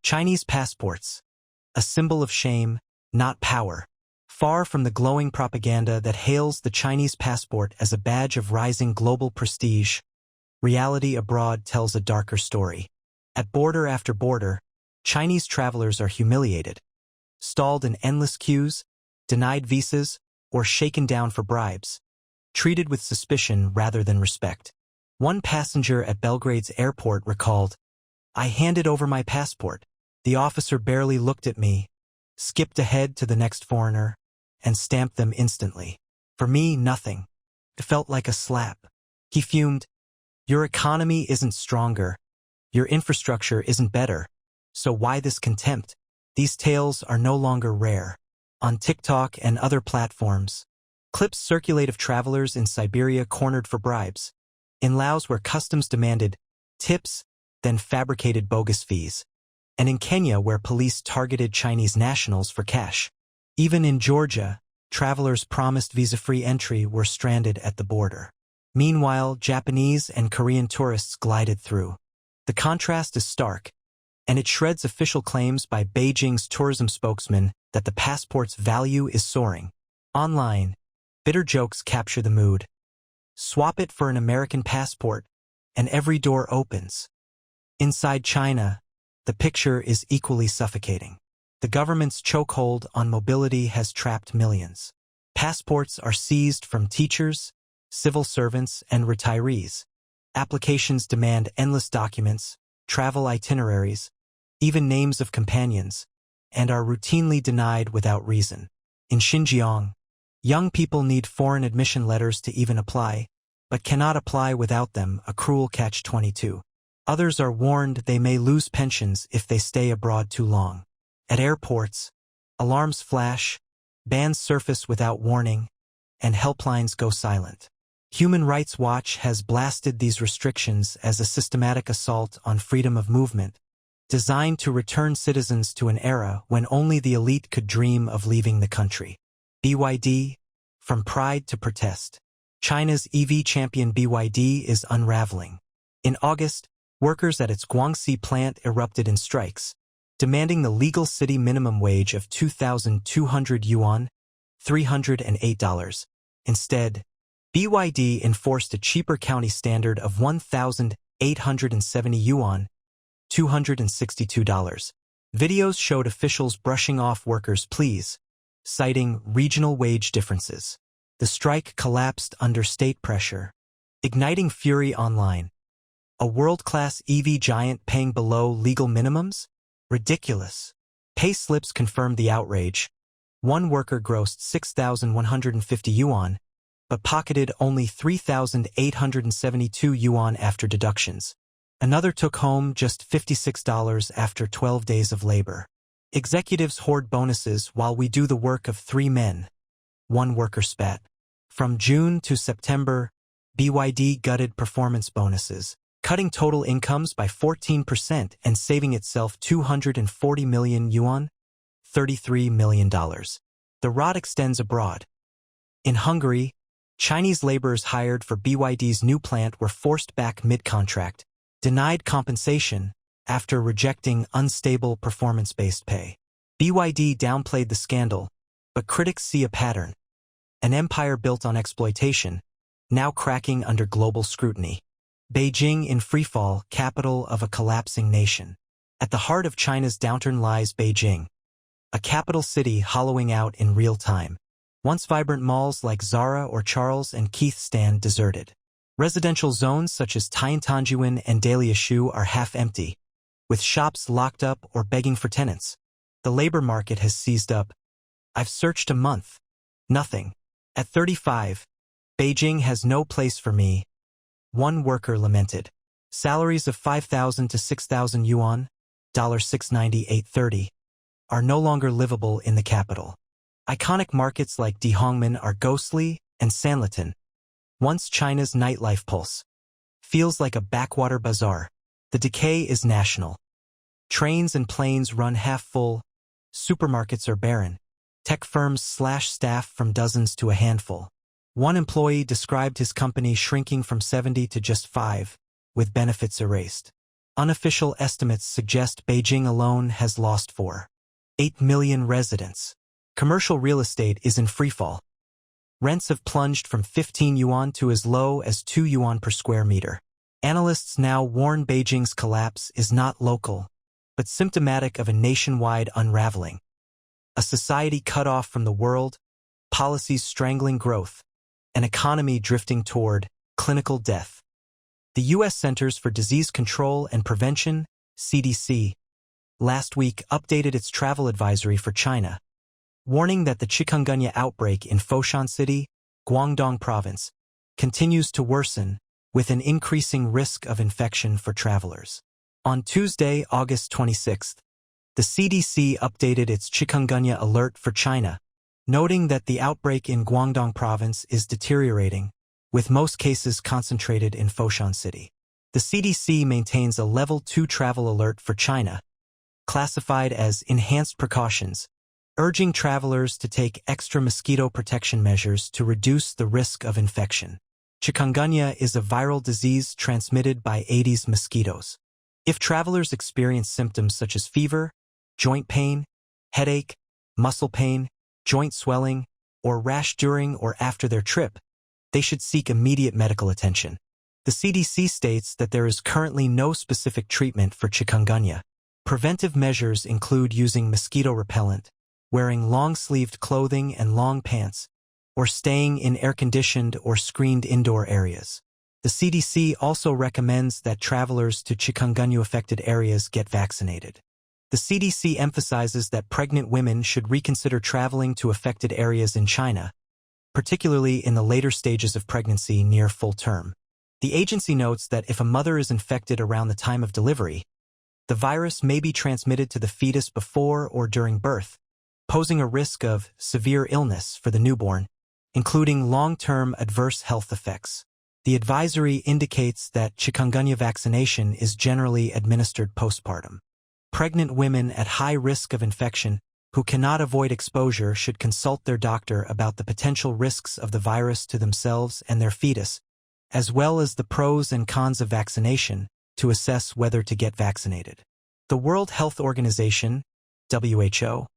Chinese passports, a symbol of shame, not power. Far from the glowing propaganda that hails the Chinese passport as a badge of rising global prestige, reality abroad tells a darker story. At border after border, Chinese travelers are humiliated, stalled in endless queues, denied visas, or shaken down for bribes, treated with suspicion rather than respect. One passenger at Belgrade's airport recalled, "I handed over my passport. The officer barely looked at me, skipped ahead to the next foreigner, and stamped them instantly. For me, nothing. It felt like a slap." He fumed, "Your economy isn't stronger. Your infrastructure isn't better. So why this contempt?" These tales are no longer rare. On TikTok and other platforms, clips circulate of travelers in Siberia cornered for bribes, in Laos where customs demanded tips, then fabricated bogus fees, and in Kenya where police targeted Chinese nationals for cash. Even in Georgia, travelers promised visa-free entry were stranded at the border. Meanwhile, Japanese and Korean tourists glided through. The contrast is stark, and it shreds official claims by Beijing's tourism spokesman that the passport's value is soaring. Online, bitter jokes capture the mood. Swap it for an American passport, and every door opens. Inside China, the picture is equally suffocating. The government's chokehold on mobility has trapped millions. Passports are seized from teachers, civil servants, and retirees. Applications demand endless documents, travel itineraries, even names of companions, and are routinely denied without reason. In Xinjiang, young people need foreign admission letters to even apply, but cannot apply without them, a cruel catch-22. Others are warned they may lose pensions if they stay abroad too long. At airports, alarms flash, bans surface without warning, and helplines go silent. Human Rights Watch has blasted these restrictions as a systematic assault on freedom of movement, designed to return citizens to an era when only the elite could dream of leaving the country. BYD, from pride to protest. China's EV champion BYD is unraveling. In August, workers at its Guangxi plant erupted in strikes, demanding the legal city minimum wage of 2,200 yuan, $308. Instead, BYD enforced a cheaper county standard of 1,870 yuan, $262. Videos showed officials brushing off workers' pleas, citing regional wage differences. The strike collapsed under state pressure, igniting fury online. A world-class EV giant paying below legal minimums? Ridiculous. Pay slips confirmed the outrage. One worker grossed 6,150 yuan, but pocketed only 3,872 yuan after deductions. Another took home just $56 after 12 days of labor. Executives hoard bonuses while we do the work of 3 men. One worker spat. From June to September, BYD gutted performance bonuses, cutting total incomes by 14% and saving itself 240 million yuan, $33 million. The rot extends abroad. In Hungary, Chinese laborers hired for BYD's new plant were forced back mid-contract, denied compensation after rejecting unstable performance-based pay. BYD downplayed the scandal, but critics see a pattern. An empire built on exploitation, now cracking under global scrutiny. Beijing in freefall, capital of a collapsing nation. At the heart of China's downturn lies Beijing, a capital city hollowing out in real time. Once vibrant malls like Zara or Charles and Keith stand deserted. Residential zones such as Tiantanjuan and Daliashu are half empty, with shops locked up or begging for tenants. The labor market has seized up. I've searched a month. Nothing. At 35, Beijing has no place for me. One worker lamented. Salaries of 5,000 to 6,000 yuan, $698.30, are no longer livable in the capital. Iconic markets like Dihongmen are ghostly, and Sanlitun, once China's nightlife pulse, feels like a backwater bazaar. The decay is national. Trains and planes run half full, supermarkets are barren, tech firms slash staff from dozens to a handful. One employee described his company shrinking from 70 to just 5, with benefits erased. Unofficial estimates suggest Beijing alone has lost 4.8 million residents. Commercial real estate is in freefall. Rents have plunged from 15 yuan to as low as 2 yuan per square meter. Analysts now warn Beijing's collapse is not local, but symptomatic of a nationwide unraveling. A society cut off from the world, policies strangling growth, an economy drifting toward clinical death. The U.S. Centers for Disease Control and Prevention, CDC, last week updated its travel advisory for China, warning that the chikungunya outbreak in Foshan City, Guangdong Province, continues to worsen, with an increasing risk of infection for travelers. On Tuesday, August 26, the CDC updated its chikungunya alert for China, noting that the outbreak in Guangdong Province is deteriorating, with most cases concentrated in Foshan City. The CDC maintains a Level 2 travel alert for China, classified as enhanced precautions, urging travelers to take extra mosquito protection measures to reduce the risk of infection. Chikungunya is a viral disease transmitted by Aedes mosquitoes. If travelers experience symptoms such as fever, joint pain, headache, muscle pain, joint swelling, or rash during or after their trip, they should seek immediate medical attention. The CDC states that there is currently no specific treatment for chikungunya. Preventive measures include using mosquito repellent, wearing long-sleeved clothing and long pants, or staying in air-conditioned or screened indoor areas. The CDC also recommends that travelers to chikungunya-affected areas get vaccinated. The CDC emphasizes that pregnant women should reconsider traveling to affected areas in China, particularly in the later stages of pregnancy near full term. The agency notes that if a mother is infected around the time of delivery, the virus may be transmitted to the fetus before or during birth, posing a risk of severe illness for the newborn, including long-term adverse health effects. The advisory indicates that chikungunya vaccination is generally administered postpartum. Pregnant women at high risk of infection who cannot avoid exposure should consult their doctor about the potential risks of the virus to themselves and their fetus, as well as the pros and cons of vaccination, to assess whether to get vaccinated. The World Health Organization, WHO,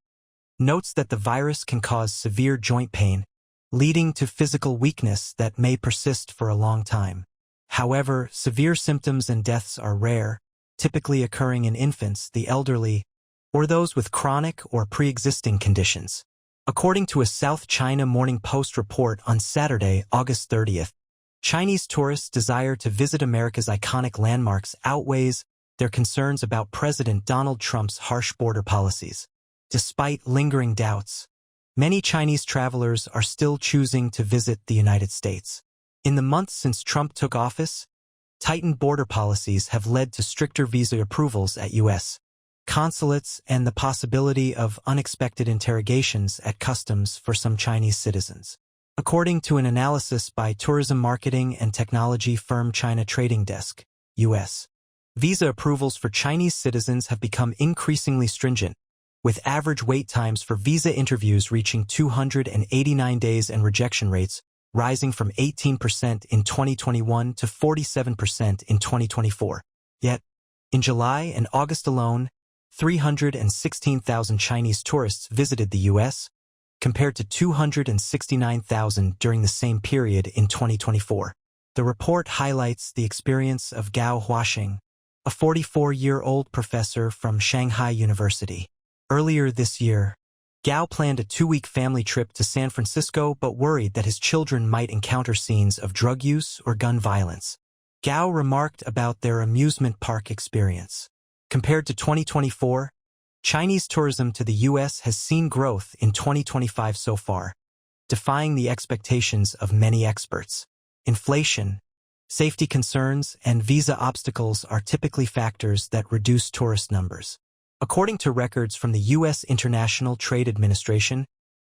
notes that the virus can cause severe joint pain, leading to physical weakness that may persist for a long time. However, severe symptoms and deaths are rare, typically occurring in infants, the elderly, or those with chronic or pre-existing conditions. According to a South China Morning Post report on Saturday, August 30th, Chinese tourists' desire to visit America's iconic landmarks outweighs their concerns about President Donald Trump's harsh border policies. Despite lingering doubts, many Chinese travelers are still choosing to visit the United States. In the months since Trump took office, tightened border policies have led to stricter visa approvals at U.S. consulates and the possibility of unexpected interrogations at customs for some Chinese citizens. According to an analysis by tourism marketing and technology firm China Trading Desk, U.S. visa approvals for Chinese citizens have become increasingly stringent, with average wait times for visa interviews reaching 289 days and rejection rates rising from 18% in 2021 to 47% in 2024. Yet, in July and August alone, 316,000 Chinese tourists visited the U.S., compared to 269,000 during the same period in 2024. The report highlights the experience of Gao Huaxing, a 44-year-old professor from Shanghai University. Earlier this year, Gao planned a 2-week family trip to San Francisco but worried that his children might encounter scenes of drug use or gun violence. Gao remarked about their amusement park experience. Compared to 2024, Chinese tourism to the U.S. has seen growth in 2025 so far, defying the expectations of many experts. Inflation, safety concerns, and visa obstacles are typically factors that reduce tourist numbers. According to records from the U.S. International Trade Administration,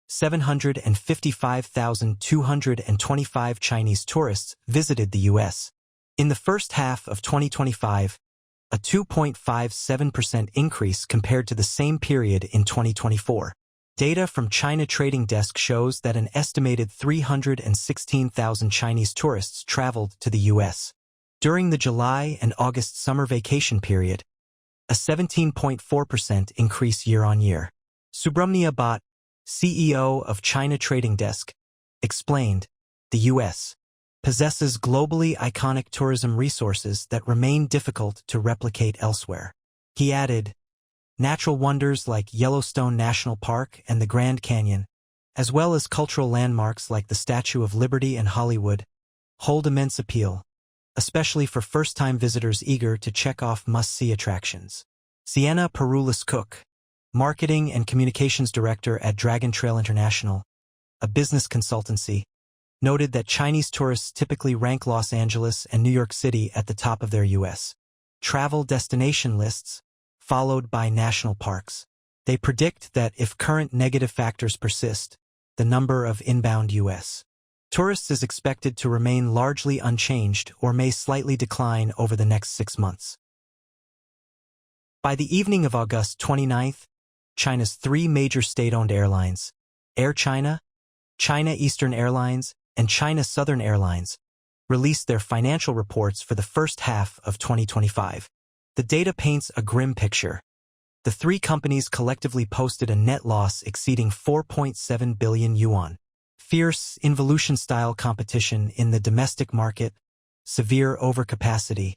755,225 Chinese tourists visited the U.S. in the first half of 2025, a 2.57% increase compared to the same period in 2024. Data from China Trading Desk shows that an estimated 316,000 Chinese tourists traveled to the U.S. During the July and August summer vacation period, a 17.4% increase year-on-year. Subramania Bhatt, CEO of China Trading Desk, explained, the U.S. possesses globally iconic tourism resources that remain difficult to replicate elsewhere. He added, natural wonders like Yellowstone National Park and the Grand Canyon, as well as cultural landmarks like the Statue of Liberty and Hollywood, hold immense appeal, especially for first-time visitors eager to check off must-see attractions. Sienna Peroulis-Cook, Marketing and Communications Director at Dragon Trail International, a business consultancy, noted that Chinese tourists typically rank Los Angeles and New York City at the top of their U.S. travel destination lists, followed by national parks. They predict that if current negative factors persist, the number of inbound U.S. tourists is expected to remain largely unchanged or may slightly decline over the next 6 months. By the evening of August 29th, China's 3 major state-owned airlines, Air China, China Eastern Airlines, and China Southern Airlines, released their financial reports for the first half of 2025. The data paints a grim picture. The 3 companies collectively posted a net loss exceeding 4.7 billion yuan. Fierce involution-style competition in the domestic market, severe overcapacity,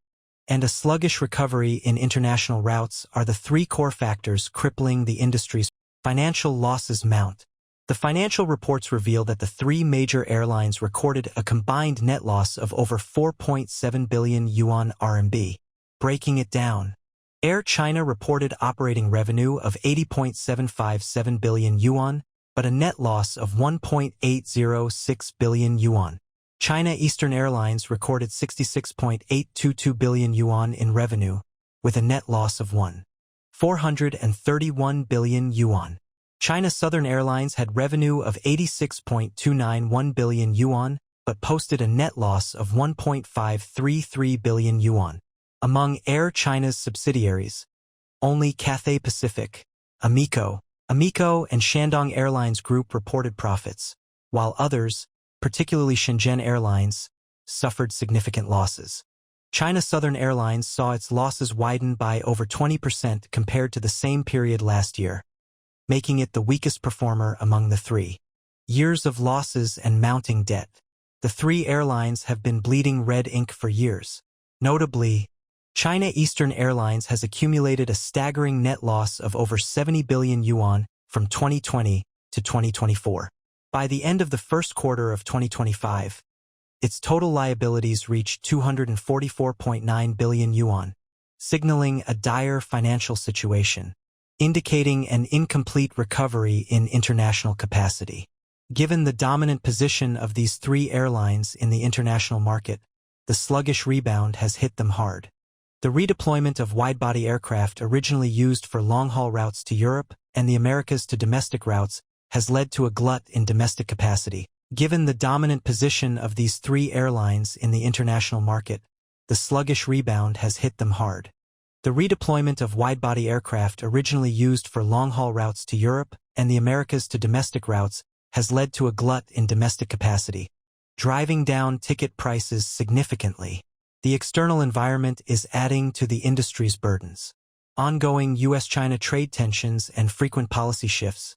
and a sluggish recovery in international routes are the 3 core factors crippling the industry's financial losses mount. The financial reports reveal that the 3 major airlines recorded a combined net loss of over 4.7 billion yuan RMB. Breaking it down, Air China reported operating revenue of 80.757 billion yuan, but a net loss of 1.806 billion yuan. China Eastern Airlines recorded 66.822 billion yuan in revenue, with a net loss of 431 billion yuan. China Southern Airlines had revenue of 86.291 billion yuan, but posted a net loss of 1.533 billion yuan. Among Air China's subsidiaries, only Cathay Pacific, Amico, and Shandong Airlines Group reported profits, while others, particularly Shenzhen Airlines, suffered significant losses. China Southern Airlines saw its losses widen by over 20% compared to the same period last year, making it the weakest performer among the 3. Years of losses and mounting debt. The 3 airlines have been bleeding red ink for years. Notably, China Eastern Airlines has accumulated a staggering net loss of over 70 billion yuan from 2020 to 2024. By the end of the first quarter of 2025, its total liabilities reached 244.9 billion yuan, signaling a dire financial situation, indicating an incomplete recovery in international capacity. Given the dominant position of these 3 airlines in the international market, the sluggish rebound has hit them hard. The redeployment of wide-body aircraft originally used for long-haul routes to Europe and the Americas to domestic routes has led to a glut in domestic capacity. Given the dominant position of these 3 airlines in the international market, the sluggish rebound has hit them hard. The redeployment of wide-body aircraft originally used for long-haul routes to Europe and the Americas to domestic routes has led to a glut in domestic capacity, driving down ticket prices significantly. The external environment is adding to the industry's burdens. Ongoing U.S.-China trade tensions and frequent policy shifts,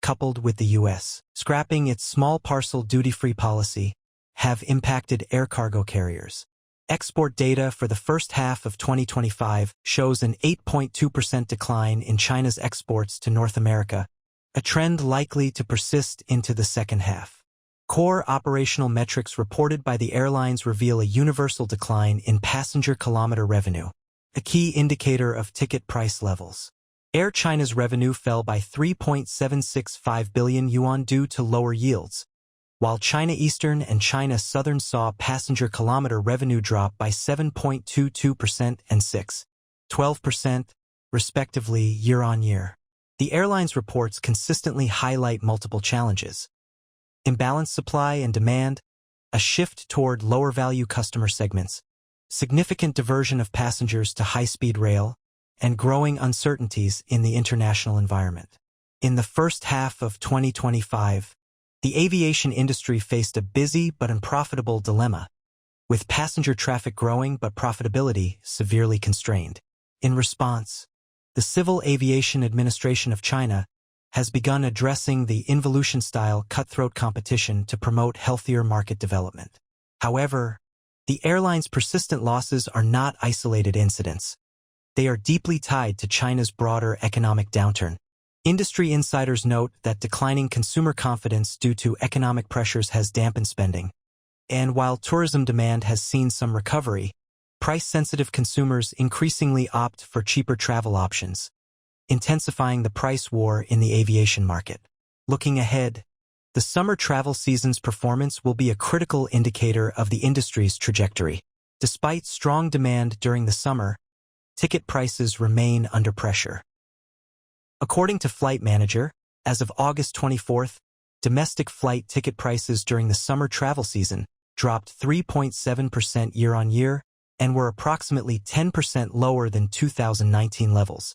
coupled with the U.S. scrapping its small parcel duty-free policy, have impacted air cargo carriers. Export data for the first half of 2025 shows an 8.2% decline in China's exports to North America, a trend likely to persist into the second half. Core operational metrics reported by the airlines reveal a universal decline in passenger kilometer revenue, a key indicator of ticket price levels. Air China's revenue fell by 3.765 billion yuan due to lower yields, while China Eastern and China Southern saw passenger kilometer revenue drop by 7.22% and 6.12%, respectively, year-on-year. The airline's reports consistently highlight multiple challenges: imbalanced supply and demand, a shift toward lower-value customer segments, significant diversion of passengers to high-speed rail, and growing uncertainties in the international environment. In the first half of 2025, the aviation industry faced a busy but unprofitable dilemma. with passenger traffic growing but profitability severely constrained. In response, the Civil Aviation Administration of China has begun addressing the involution-style cutthroat competition to promote healthier market development. However, the airline's persistent losses are not isolated incidents. They are deeply tied to China's broader economic downturn. Industry insiders note that declining consumer confidence due to economic pressures has dampened spending. And while tourism demand has seen some recovery, price-sensitive consumers increasingly opt for cheaper travel options, intensifying the price war in the aviation market. Looking ahead, the summer travel season's performance will be a critical indicator of the industry's trajectory. Despite strong demand during the summer, ticket prices remain under pressure. According to Flight Manager, as of August 24th, domestic flight ticket prices during the summer travel season dropped 3.7% year-on-year and were approximately 10% lower than 2019 levels.